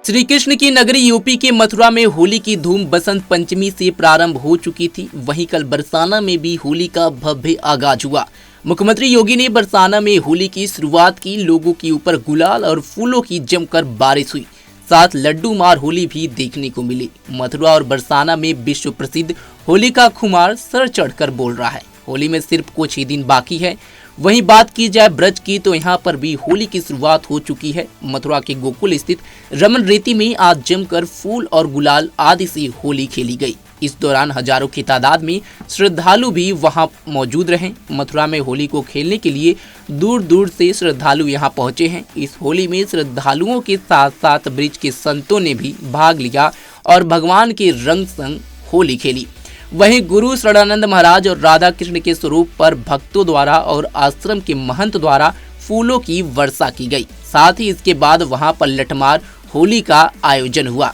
श्री कृष्ण की नगरी यूपी के मथुरा में होली की धूम बसंत पंचमी से प्रारंभ हो चुकी थी। वहीं कल बरसाना में भी होली का भव्य आगाज हुआ। मुख्यमंत्री योगी ने बरसाना में होली की शुरुआत की। लोगों के ऊपर गुलाल और फूलों की जमकर बारिश हुई, साथ लड्डू मार होली भी देखने को मिली। मथुरा और बरसाना में विश्व प्रसिद्ध होली का खुमार सर चढ़कर बोल रहा है। होली में सिर्फ कुछ ही दिन बाकी है। वहीं बात की जाए ब्रज की तो यहाँ पर भी होली की शुरुआत हो चुकी है। मथुरा के गोकुल स्थित रमन रेती में आज जमकर फूल और गुलाल आदि से होली खेली गई। इस दौरान हजारों की तादाद में श्रद्धालु भी वहां मौजूद रहे। मथुरा में होली को खेलने के लिए दूर दूर से श्रद्धालु यहां पहुंचे हैं। इस होली में श्रद्धालुओं के साथ साथ ब्रज के संतों ने भी भाग लिया और भगवान के रंग संग होली खेली। वहीं गुरु शरणानंद महाराज और राधा कृष्ण के स्वरूप पर भक्तों द्वारा और आश्रम के महंत द्वारा फूलों की वर्षा की गई। साथ ही इसके बाद वहां पर लठमार होली का आयोजन हुआ।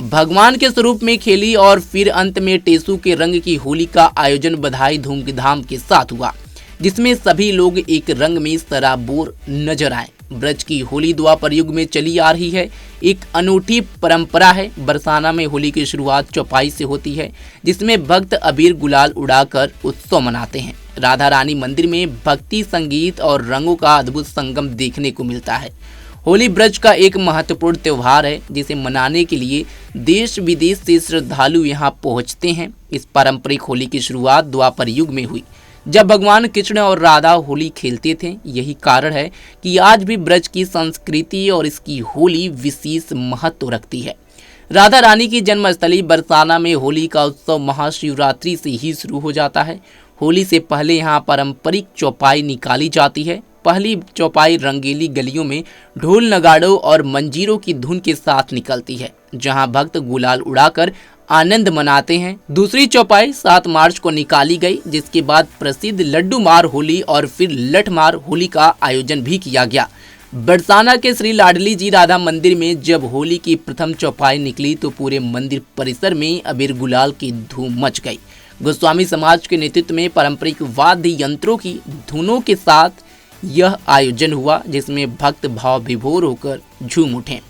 भगवान के स्वरूप में खेली और फिर अंत में टेसू के रंग की होली का आयोजन बधाई धूमधाम के साथ हुआ, जिसमें सभी लोग एक रंग में सराबोर नजर आए। ब्रज की होली द्वापर युग में चली आ रही है, एक अनूठी परंपरा है। बरसाना में होली की शुरुआत चौपाई से होती है, जिसमें भक्त अबीर गुलाल उड़ाकर उत्सव मनाते हैं। राधा रानी मंदिर में भक्ति, संगीत और रंगों का अद्भुत संगम देखने को मिलता है। होली ब्रज का एक महत्वपूर्ण त्योहार है, जिसे मनाने के लिए देश विदेश से श्रद्धालु यहाँ पहुँचते हैं। इस पारंपरिक होली की शुरुआत द्वापर युग में हुई, जब भगवान कृष्ण और राधा होली खेलते थे। यही कारण है कि आज भी ब्रज की संस्कृति और इसकी होली विशेष महत्व रखती है। राधा रानी की जन्मस्थली बरसाना में होली का उत्सव महाशिवरात्रि से ही शुरू हो जाता है। होली से पहले यहाँ पारंपरिक चौपाई निकाली जाती है। पहली चौपाई रंगीली गलियों में ढोल नगाड़ों और मंजीरों की धुन के साथ निकलती है, जहां भक्त गुलाल उड़ाकर आनंद मनाते हैं। दूसरी चौपाई 7 मार्च को निकाली गई, जिसके बाद प्रसिद्ध लड्डू मार होली और फिर लठ मार होली का आयोजन भी किया गया। बरसाना के श्री लाडली जी राधा मंदिर में जब होली की प्रथम चौपाई निकली तो पूरे मंदिर परिसर में अबीर गुलाल की धूम मच गई। गोस्वामी समाज के नेतृत्व में पारंपरिक वाद्य यंत्रों की धुनों के साथ यह आयोजन हुआ, जिसमें भक्त भाव विभोर होकर झूम उठे।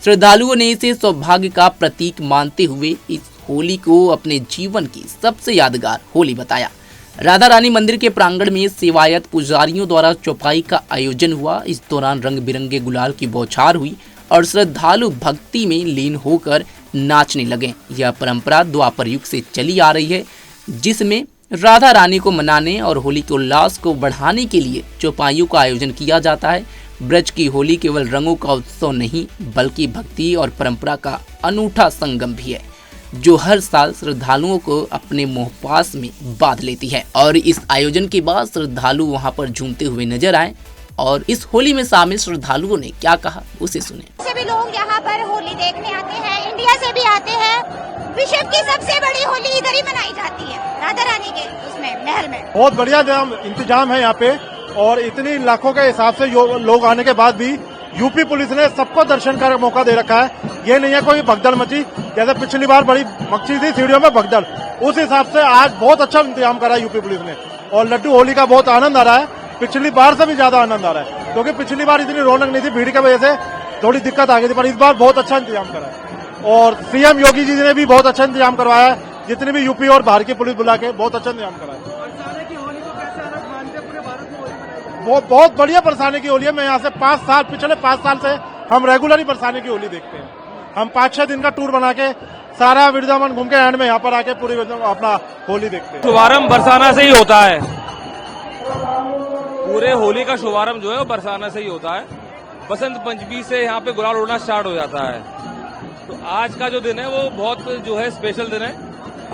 श्रद्धालुओं ने इसे सौभाग्य का प्रतीक मानते हुए इस होली को अपने जीवन की सबसे यादगार होली बताया। राधा रानी मंदिर के प्रांगण में सेवायत पुजारियों द्वारा चौपाई का आयोजन हुआ। इस दौरान रंग बिरंगे गुलाल की बौछार हुई और श्रद्धालु भक्ति में लीन होकर नाचने लगे। यह परंपरा द्वापर युग से चली आ रही है, जिसमें राधा रानी को मनाने और होली के उल्लास को बढ़ाने के लिए चौपाइयों का आयोजन किया जाता है। ब्रज की होली केवल रंगों का उत्सव नहीं, बल्कि भक्ति और परंपरा का अनूठा संगम भी है, जो हर साल श्रद्धालुओं को अपने मोहपास में बांध लेती है। और इस आयोजन के बाद श्रद्धालु वहां पर झूमते हुए नजर आए और इस होली में शामिल श्रद्धालुओं ने क्या कहा, उसे सुने। सभी लोग यहाँ पर होली देखने आते हैं, इंडिया से भी आते हैं। विश्व की सबसे बड़ी होली इधर ही मनाई जाती है, राधा रानी के उसमें महल में। बहुत बढ़िया इंतजाम है यहाँ पे, और इतनी लाखों के हिसाब से लोग आने के बाद भी यूपी पुलिस ने सबको दर्शन का मौका दे रखा है। ये नहीं है कोई भगदड़ मची, जैसे पिछली बार बड़ी मची थी सीढ़ियों में भगदड़, उस हिसाब से आज बहुत अच्छा इंतजाम करा है यूपी पुलिस ने। और लड्डू होली का बहुत आनंद आ रहा है, पिछली बार से भी ज्यादा आनंद आ रहा है, क्योंकि पिछली बार इतनी रौनक नहीं थी, भीड़ की वजह से थोड़ी दिक्कत आ गई थी, पर इस बार बहुत अच्छा इंतजाम करा है। और सीएम योगी जी ने भी बहुत अच्छा इंतजाम करवाया है, जितनी भी यूपी और बाहर की पुलिस बुला के बहुत अच्छा इंतजाम करा है। वो बहुत बढ़िया बरसाने की होली है। मैं यहाँ से पिछले 5 साल से हम रेगुलर ही बरसाने की होली देखते हैं। हम 5-6 दिन का टूर बना के सारा वृंदावन घूम के एंड में यहाँ पर आके पूरी अपना होली देखते हैं। शुभारंभ बरसाना से ही होता है, पूरे होली का शुभारंभ जो है वो बरसाना से ही होता है। बसंत पंचमी से यहाँ पे गुलाल उड़ना स्टार्ट हो जाता है। तो आज का जो दिन है वो बहुत जो है स्पेशल दिन है।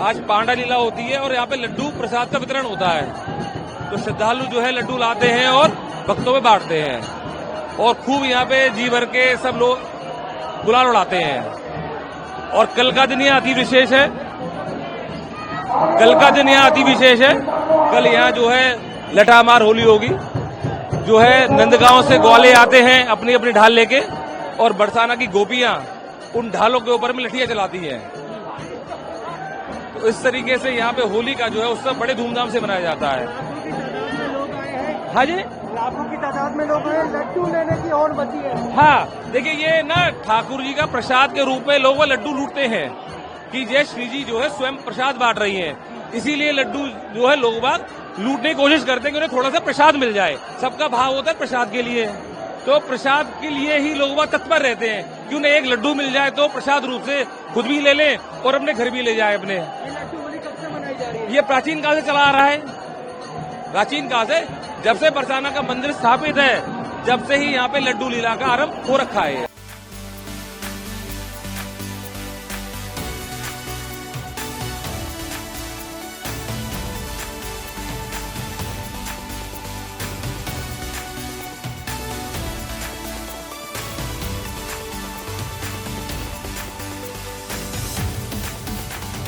आज पांडा लीला होती है और यहाँ पे लड्डू प्रसाद का वितरण होता है। तो श्रद्धालु जो है लड्डू लाते हैं और भक्तों में बांटते हैं, और खूब यहाँ पे जी भर के सब लोग गुलाल उड़ाते हैं। और कल का दिन यहाँ अति विशेष है, कल यहाँ जो है लठामार होली होगी। जो है नंदगांव से ग्वाले आते हैं अपनी अपनी ढाल लेके, और बरसाना की गोपियां उन ढालों के ऊपर में लठियां चलाती हैं। तो इस तरीके से यहाँ पे होली का जो है उत्सव बड़े धूमधाम से मनाया जाता है। हाँ जी, लाखों की तादाद में लोग हैं, लड्डू लेने की और बची है। हाँ, देखिए ये ना ठाकुर जी का प्रसाद के रूप में लोग वो लड्डू लूटते हैं कि जय श्री जी जो है स्वयं प्रसाद बांट रही हैं, इसीलिए लड्डू जो है लोग बाग लूटने की कोशिश करते हैं कि उन्हें थोड़ा सा प्रसाद मिल जाए। सबका भाव होता है प्रसाद के लिए, तो प्रसाद के लिए ही लोग बाग तत्पर रहते हैं कि उन्हें एक लड्डू मिल जाए तो प्रसाद रूप से खुद भी ले लें और अपने घर भी ले जाए अपने। ये लड्डू होली कब से मनाई जा रही है? ये प्राचीन काल से चला आ रहा है, प्राचीन काल से, जब से बरसाना का मंदिर स्थापित है, जब से ही यहाँ पे लड्डू लीला का आरंभ हो रखा है।